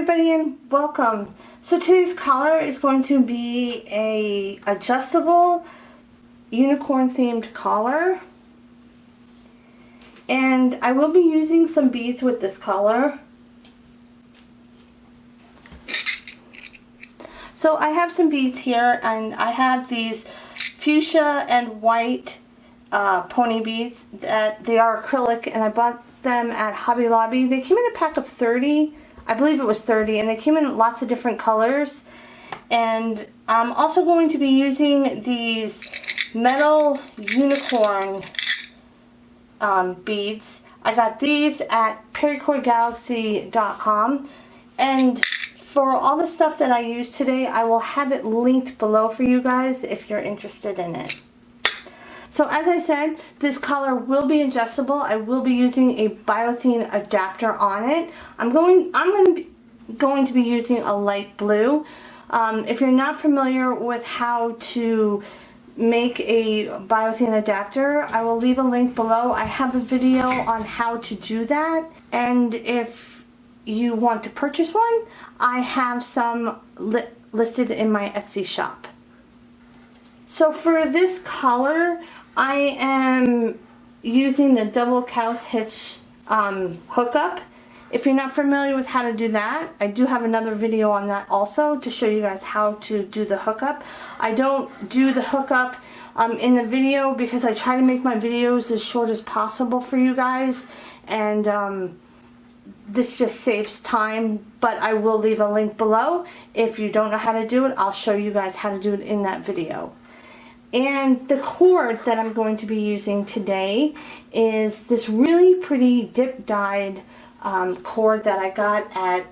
everybody and welcome. So today's collar is going to be a adjustable unicorn themed collar, and I will be using some beads with this collar. So I have some beads here, and I have these fuchsia and white pony beads that they are acrylic, and I bought them at Hobby Lobby. They came in a pack of 30. I believe it was 30, and they came in lots of different colors. And I'm also going to be using these metal unicorn beads. I got these at paracordgalaxy.com, and for all the stuff that I use today, I will have it linked below for you guys if you're interested in it. So as I said, this collar will be adjustable. I will be using a Thane adapter on it. I'm going to be using a light blue. If you're not familiar with how to make a Thane adapter, I will leave a link below. I have a video on how to do that, and if you want to purchase one, I have some listed in my Etsy shop. So for this collar, I am using the double cow's hitch hookup. If you're not familiar with how to do that, I do have another video on that also to show you guys how to do the hookup. I don't do the hookup in the video because I try to make my videos as short as possible for you guys, and this just saves time, but I will leave a link below. If you don't know how to do it, I'll show you guys how to do it in that video. And the cord that I'm going to be using today is this really pretty dip-dyed cord that I got at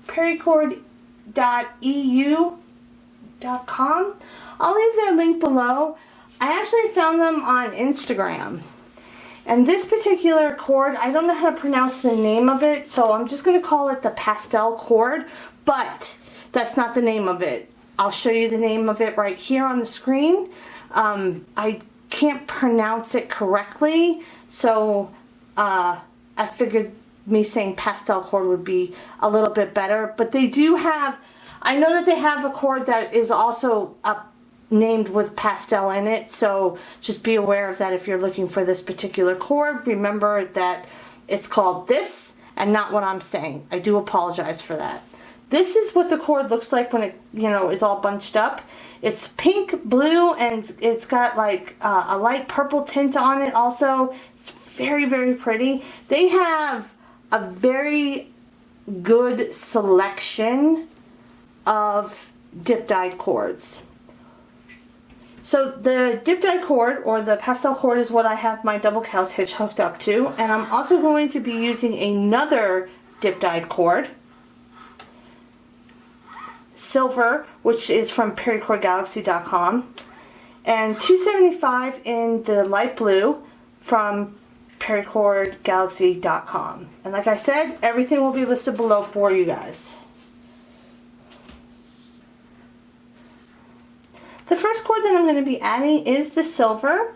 paracord.eu.com. I'll leave their link below. I actually found them on Instagram. And this particular cord, I don't know how to pronounce the name of it, so I'm just going to call it the pastel cord, but that's not the name of it. I'll show you the name of it right here on the screen. I can't pronounce it correctly, so I figured me saying pastel cord would be a little bit better. But they do have, I know that they have a cord that is also named with pastel in it, so just be aware of that if you're looking for this particular cord. Remember that it's called this and not what I'm saying. I do apologize for that. This is what the cord looks like when it, is all bunched up. It's pink, blue, and it's got like a light purple tint on it also. It's very, very pretty. They have a very good selection of dip-dyed cords. So the dip-dyed cord, or the pastel cord, is what I have my double cow's hitch hooked up to. And I'm also going to be using another dip-dyed cord, silver, which is from paracordgalaxy.com, and $2.75 in the light blue from paracordgalaxy.com. And like I said, everything will be listed below for you guys. The first cord that I'm going to be adding is the silver,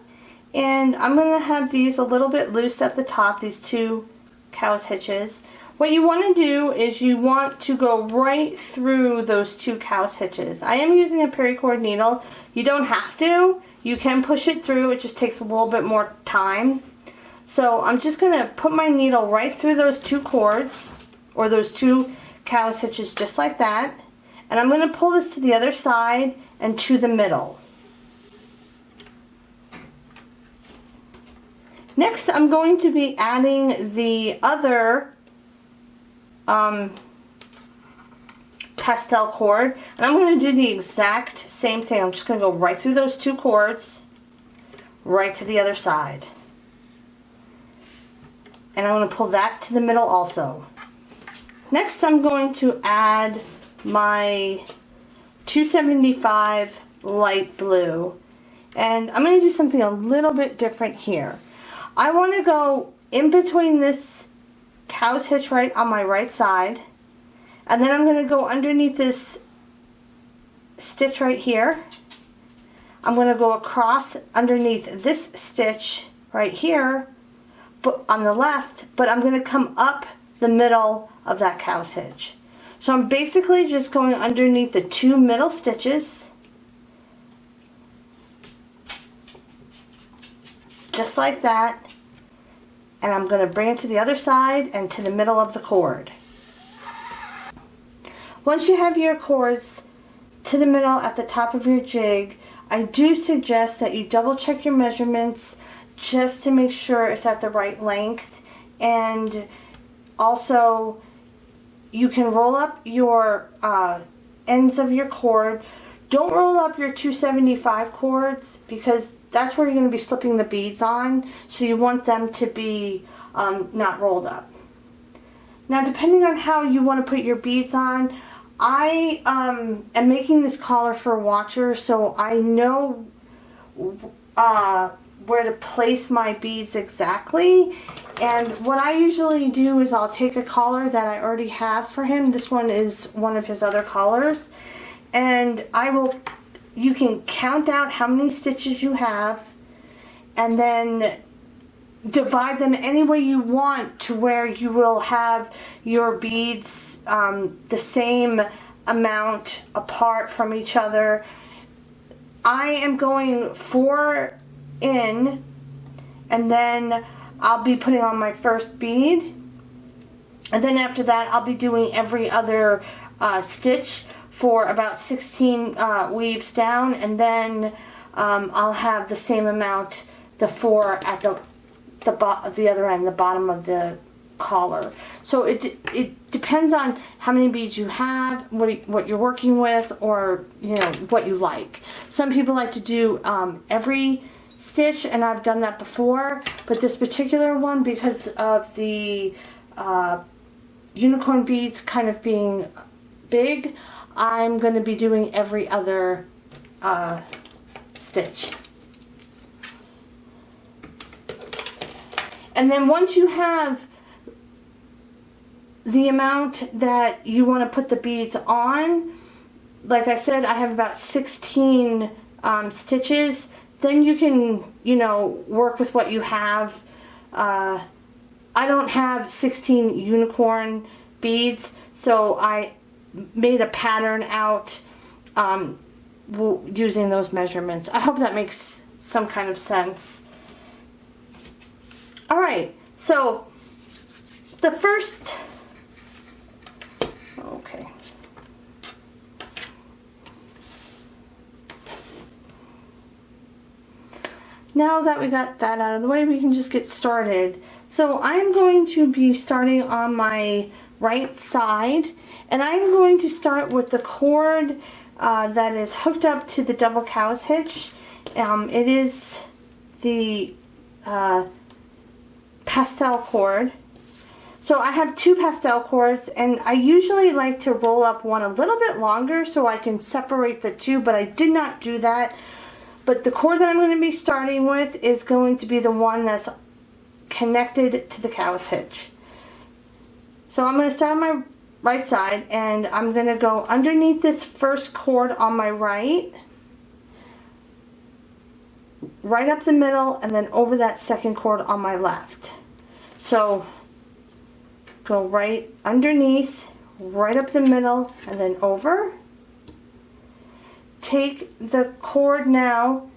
and I'm going to have these a little bit loose at the top, these two cow's hitches. What you want to do is you want to go right through those two cow's hitches. I am using a paracord needle. You don't have to. You can push it through. It just takes a little bit more time. So I'm just going to put my needle right through those two cords, or those two cow's hitches, just like that. And I'm going to pull this to the other side and to the middle. Next, I'm going to be adding the other pastel cord, and I'm going to do the exact same thing. I'm just going to go right through those two cords, right to the other side, and I'm going to pull that to the middle also. Next, I'm going to add my $2.75 light blue, and I'm going to do something a little bit different here. I want to go in between this cow's hitch right on my right side, and then I'm going to go underneath this stitch right here. I'm going to go across underneath this stitch right here, but on the left, but I'm going to come up the middle of that cow's hitch. So I'm basically just going underneath the 2 middle stitches, just like that, and I'm going to bring it to the other side and to the middle of the cord. Once you have your cords to the middle at the top of your jig, I do suggest that you double check your measurements just to make sure it's at the right length. And also, you can roll up your ends of your cord. Don't roll up your 275 cords because that's where you're going to be slipping the beads on. So you want them to be not rolled up. Now, depending on how you want to put your beads on, I am making this collar for watchers, so I know where to place my beads exactly. And what I usually do is I'll take a collar that I already have for him. This one is one of his other collars. And you can count out how many stitches you have and then divide them any way you want to where you will have your beads the same amount apart from each other. I am going 4 in, and then I'll be putting on my first bead, and then after that I'll be doing every other stitch for about 16 weaves down, and then I'll have the same amount, the 4 at the other end, the bottom of the collar. So it depends on how many beads you have, what you're working with, or what you like. Some people like to do every stitch, and I've done that before, but this particular one, because of the unicorn beads kind of being big, I'm going to be doing every other stitch. And then once you have the amount that you want to put the beads on, like I said, I have about 16 stitches. Then you can, work with what you have. I don't have 16 unicorn beads, so I made a pattern out using those measurements. I hope that makes some kind of sense. Alright, so the first, okay. Now that we got that out of the way, we can just get started. So I'm going to be starting on my right side, and I'm going to start with the cord that is hooked up to the double cow's hitch. It is the pastel cord. So I have 2 pastel cords, and I usually like to roll up one a little bit longer so I can separate the 2, but I did not do that. But the cord that I'm going to be starting with is going to be the one that's connected to the cow's hitch. So I'm going to start on my right side, and I'm going to go underneath this first cord on my right up the middle, and then over that second cord on my left. So go right underneath, right up the middle, and then over. Take the cord now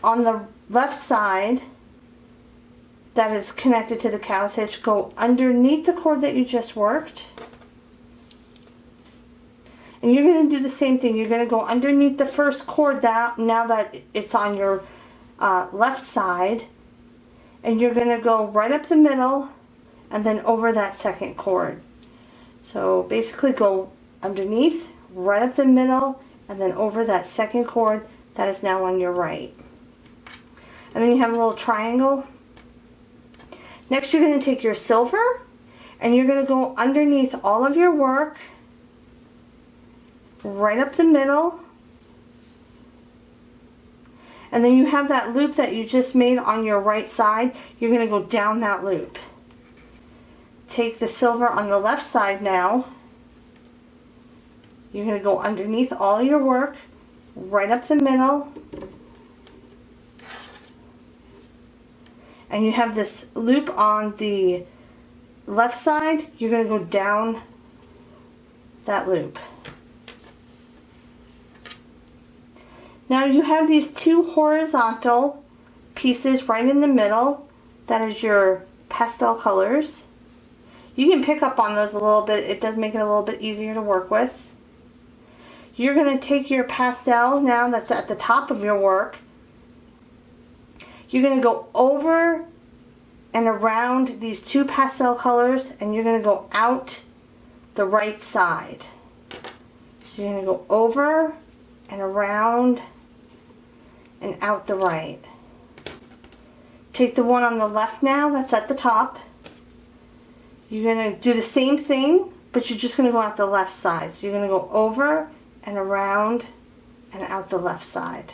on the left side that is connected to the cow's hitch, go underneath the cord that you just worked, and you're going to do the same thing. You're going to go underneath the first cord now that it's on your left side, and you're going to go right up the middle and then over that second cord. So basically go underneath, right up the middle, and then over that second cord that is now on your right. And then you have a little triangle. Next you're going to take your silver, and you're going to go underneath all of your work, right up the middle, and then you have that loop that you just made on your right side. You're going to go down that loop. Take the silver on the left side now. You're going to go underneath all your work, right up the middle, and you have this loop on the left side, you're going to go down that loop. Now you have these two horizontal pieces right in the middle. That is your pastel colors. You can pick up on those a little bit. It does make it a little bit easier to work with. You're going to take your pastel now that's at the top of your work. You're going to go over and around these two pastel colors, and you're going to go out the right side. So you're going to go over and around and out the right. Take the one on the left now that's at the top. You're going to do the same thing, but you're just going to go out the left side. So you're going to go over and around and out the left side.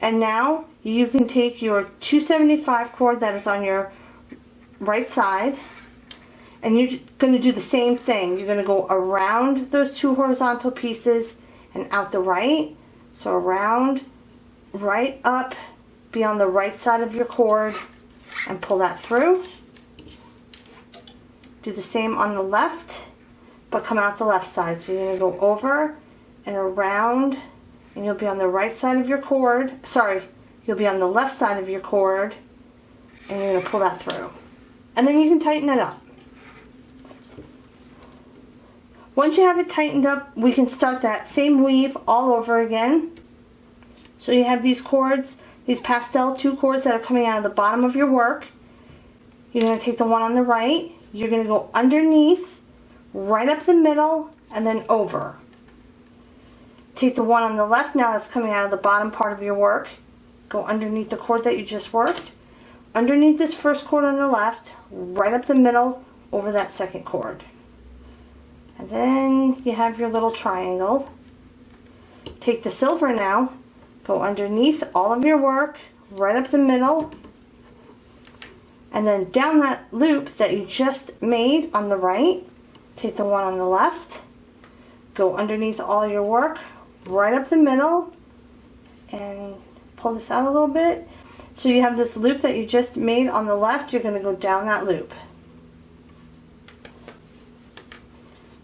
And now you can take your 275 cord that is on your right side, and you're going to do the same thing. You're going to go around those two horizontal pieces and out the right. So around, right up, be on the right side of your cord and pull that through. Do the same on the left, but come out the left side. So you're going to go over and around, and you'll be on the right side of your cord. Sorry, you'll be on the left side of your cord, and you're going to pull that through. And then you can tighten it up. Once you have it tightened up, we can start that same weave all over again. So you have these cords, these pastel 2 cords that are coming out of the bottom of your work. You're going to take the one on the right. You're going to go underneath, right up the middle, and then over. Take the one on the left now that's coming out of the bottom part of your work. Go underneath the cord that you just worked. Underneath this first cord on the left, right up the middle, over that second cord. And then you have your little triangle. Take the silver now, go underneath all of your work, right up the middle, and then down that loop that you just made on the right. Take the one on the left, go underneath all your work, right up the middle, and pull this out a little bit. So you have this loop that you just made on the left, you're going to go down that loop.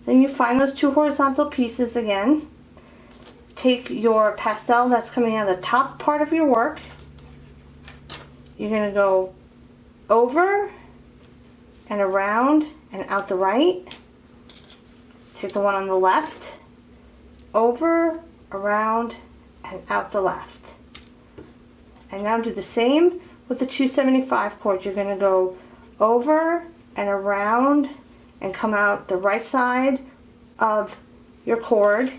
Then you find those 2 horizontal pieces again. Take your pastel that's coming out of the top part of your work. You're going to go over and around and out the right. Take the one on the left, over, around, and out the left. And now do the same with the 275 cord. You're going to go over and around and come out the right side of your cord.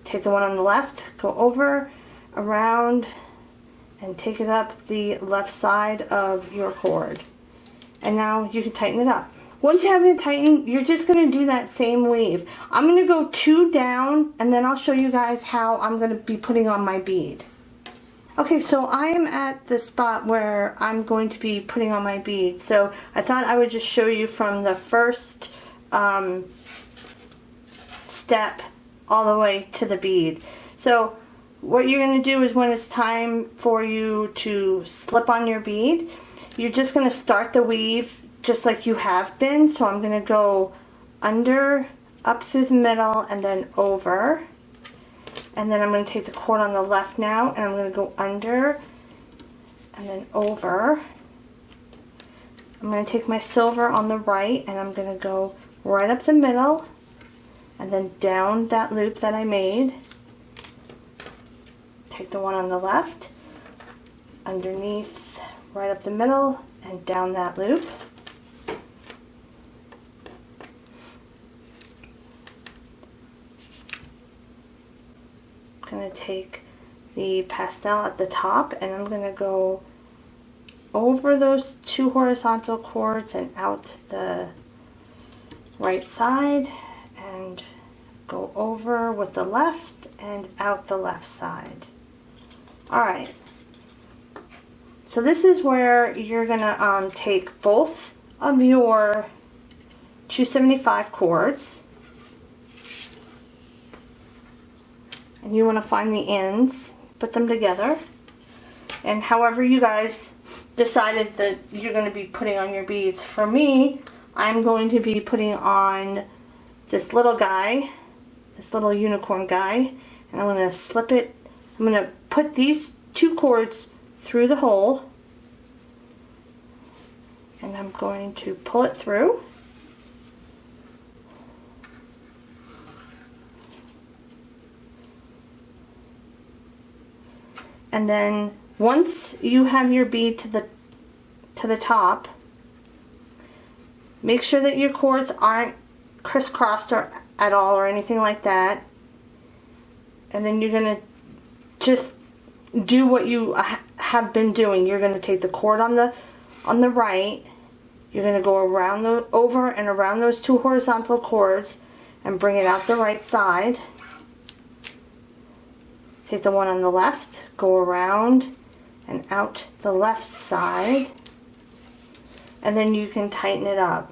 Take the one on the left, go over, around, and take it up the left side of your cord. And now you can tighten it up. Once you have it tightened, you're just going to do that same weave. I'm going to go 2 down, and then I'll show you guys how I'm going to be putting on my bead. Okay, so I am at the spot where I'm going to be putting on my bead. So I thought I would just show you from the first step all the way to the bead. So what you're going to do is when it's time for you to slip on your bead, you're just going to start the weave just like you have been. So I'm going to go under, up through the middle, and then over. And then I'm going to take the cord on the left now, and I'm going to go under and then over. I'm going to take my silver on the right, and I'm going to go right up the middle and then down that loop that I made. Take the one on the left, underneath, right up the middle, and down that loop. I'm going to take the pastel at the top, and I'm going to go over those 2 horizontal cords and out the right side, and go over with the left and out the left side. Alright, so this is where you're going to take both of your 275 cords, and you want to find the ends, put them together. and however you guys decided that you're going to be putting on your beads. For me, I'm going to be putting on this little guy, this little unicorn guy, and I'm going to slip it. I'm going to put these 2 cords through the hole, and I'm going to pull it through. And then once you have your bead to the top, make sure that your cords aren't crisscrossed or at all or anything like that. And then you're going to just do what you have been doing. You're going to take the cord on the right. You're going to go around over and around those 2 horizontal cords and bring it out the right side. Take the one on the left, go around and out the left side, and then you can tighten it up.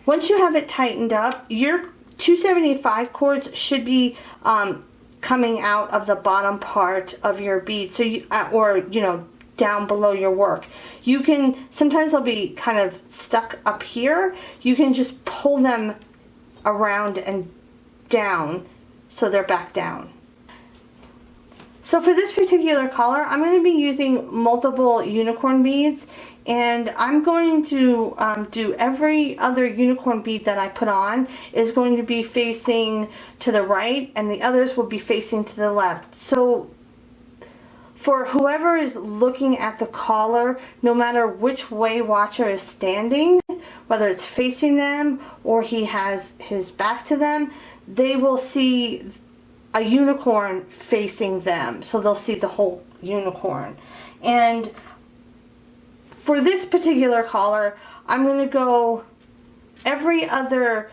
Once you have it tightened up, your 275 cords should be coming out of the bottom part of your bead, so you, or you know, down below your work. You can, sometimes they'll be kind of stuck up here. You can just pull them around and down so they're back down. So for this particular collar, I'm going to be using multiple unicorn beads, and I'm going to do every other unicorn bead that I put on is going to be facing to the right, and the others will be facing to the left. So for whoever is looking at the collar, no matter which way watcher is standing, whether it's facing them or he has his back to them, they will see a unicorn facing them. So they'll see the whole unicorn. And for this particular collar, I'm going to go, every other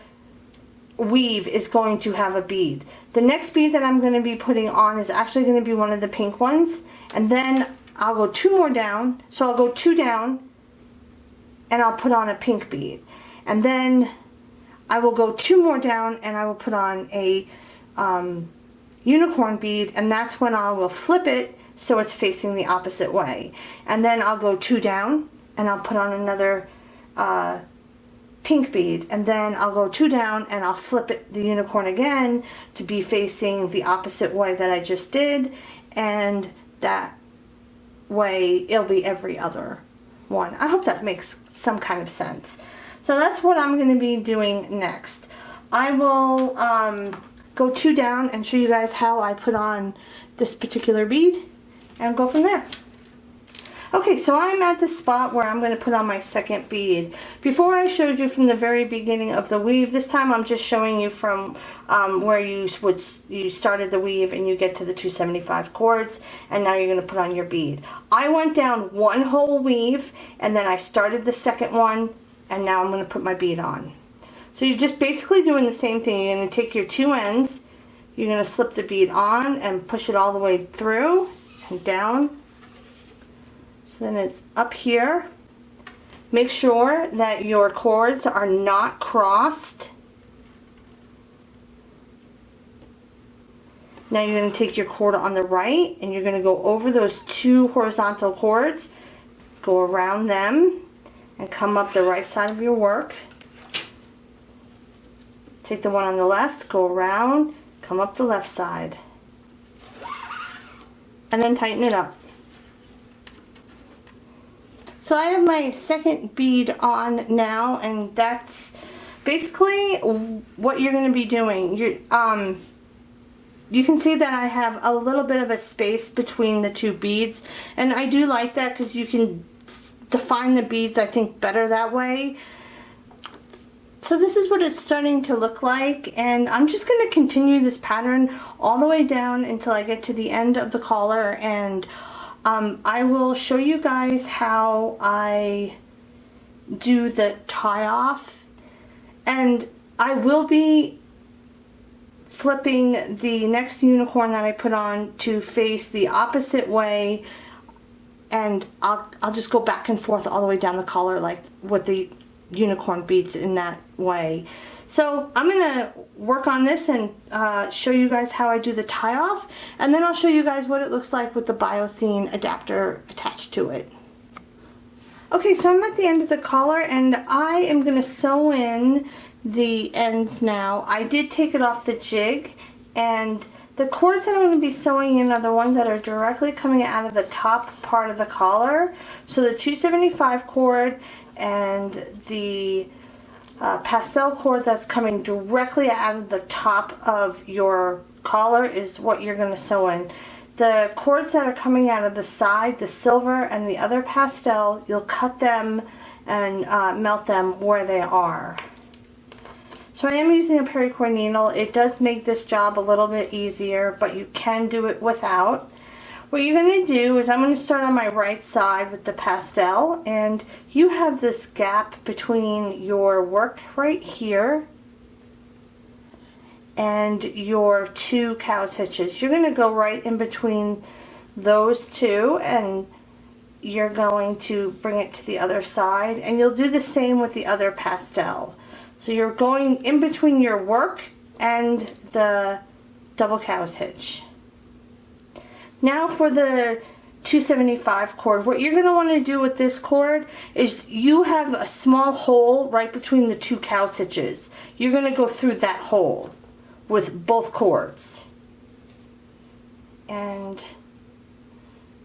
weave is going to have a bead. The next bead that I'm going to be putting on is actually going to be one of the pink ones, and then I'll go 2 more down, so I'll go 2 down and I'll put on a pink bead, and then I will go 2 more down and I will put on a unicorn bead, and that's when I will flip it so it's facing the opposite way, and then I'll go 2 down and I'll put on another pink bead, and then I'll go 2 down and I'll flip it, the unicorn again, to be facing the opposite way that I just did, and that way it'll be every other one. I hope that makes some kind of sense. So that's what I'm going to be doing next. I will go 2 down and show you guys how I put on this particular bead and go from there. Okay, so I'm at the spot where I'm going to put on my second bead. Before I showed you from the very beginning of the weave, this time I'm just showing you from where you started the weave and you get to the 275 cords, and now you're going to put on your bead. I went down 1 whole weave and then I started the second one, and now I'm going to put my bead on. So you're just basically doing the same thing. You're going to take your 2 ends, you're going to slip the bead on and push it all the way through and down. So then it's up here. Make sure that your cords are not crossed. Now you're going to take your cord on the right and you're going to go over those 2 horizontal cords, go around them, and come up the right side of your work. Take the one on the left, go around, come up the left side, and then tighten it up. So I have my second bead on now, and that's basically what you're going to be doing. You can see that I have a little bit of a space between the 2 beads, and I do like that because you can define the beads, I think, better that way. So this is what it's starting to look like, and I'm just going to continue this pattern all the way down until I get to the end of the collar, and I will show you guys how I do the tie off, and I will be flipping the next unicorn that I put on to face the opposite way, and I'll just go back and forth all the way down the collar like with the unicorn beads in that way. So I'm going to work on this and show you guys how I do the tie off, and then I'll show you guys what it looks like with the Thane adapter attached to it. Okay, so I'm at the end of the collar and I am going to sew in the ends now. I did take it off the jig, and the cords that I'm going to be sewing in are the ones that are directly coming out of the top part of the collar. So the 275 cord and the pastel cord that's coming directly out of the top of your collar is what you're going to sew in. The cords that are coming out of the side, the silver and the other pastel, you'll cut them and melt them where they are. So I am using a paracord needle. It does make this job a little bit easier, but you can do it without. What you're going to do is I'm going to start on my right side with the pastel, and you have this gap between your work right here and your two cow's hitches. You're going to go right in between those two, and you're going to bring it to the other side, and you'll do the same with the other pastel. So you're going in between your work and the double cow's hitch. Now for the 275 cord, what you're going to want to do with this cord is you have a small hole right between the two cow's hitches. You're going to go through that hole with both cords. And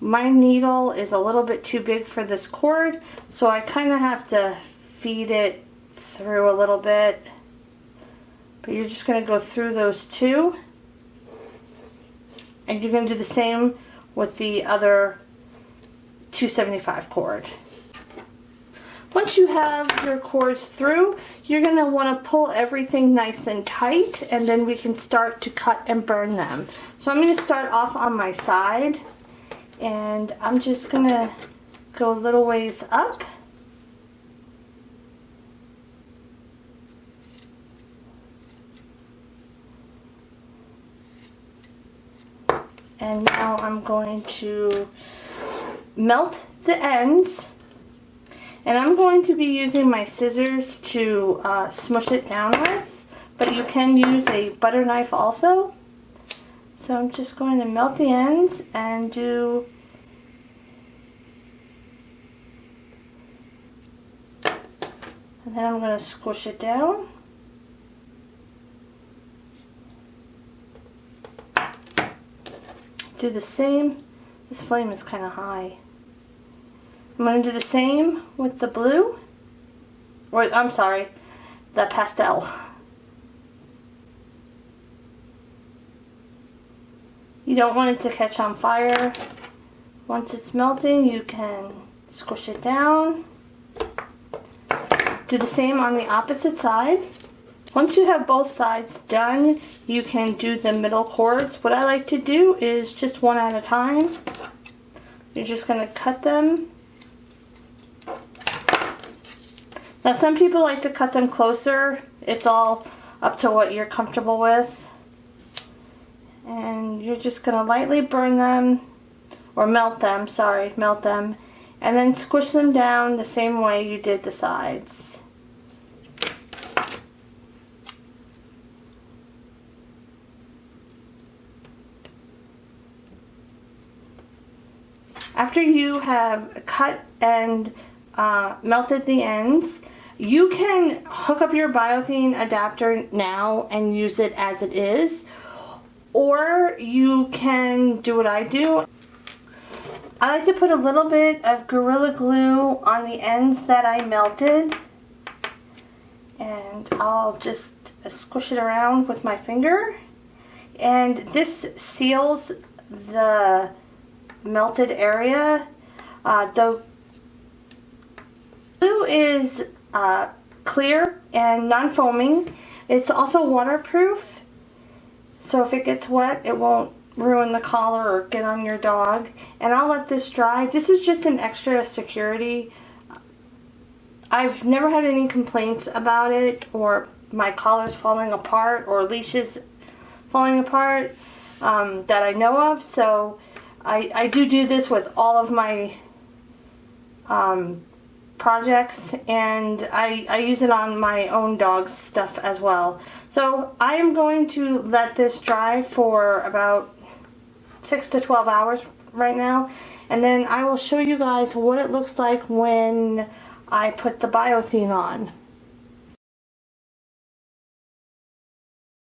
my needle is a little bit too big for this cord, so I kind of have to feed it through a little bit. But you're just going to go through those two, and you're going to do the same with the other 275 cord. Once you have your cords through, you're going to want to pull everything nice and tight, and then we can start to cut and burn them. So I'm going to start off on my side, and I'm just going to go a little ways up. And now I'm going to melt the ends, and I'm going to be using my scissors to smush it down with, but you can use a butter knife also. So I'm just going to melt the ends and do and then I'm going to squish it down. Do the same. This flame is kind of high. I'm going to do the same with the blue, or I'm sorry, the pastel. You don't want it to catch on fire. Once it's melting, you can squish it down. Do the same on the opposite side. Once you have both sides done, you can do the middle cords. What I like to do is just one at a time. You're just going to cut them. Now some people like to cut them closer. It's all up to what you're comfortable with. And you're just going to lightly burn them, or melt them, sorry, melt them, and then squish them down the same way you did the sides. After you have cut and melted the ends, you can hook up your Thane adapter now and use it as it is, or you can do what I do. I like to put a little bit of Gorilla Glue on the ends that I melted, and I'll just squish it around with my finger, and this seals the melted area. The glue is clear and non-foaming. It's also waterproof, so if it gets wet it won't ruin the collar or get on your dog. And I'll let this dry. This is just an extra security. I've never had any complaints about it, or my collars falling apart, or leashes falling apart that I know of. So I do this with all of my projects, and I use it on my own dog's stuff as well. So I am going to let this dry for about 6 to 12 hours right now, and then I will show you guys what it looks like when I put the Biothane on.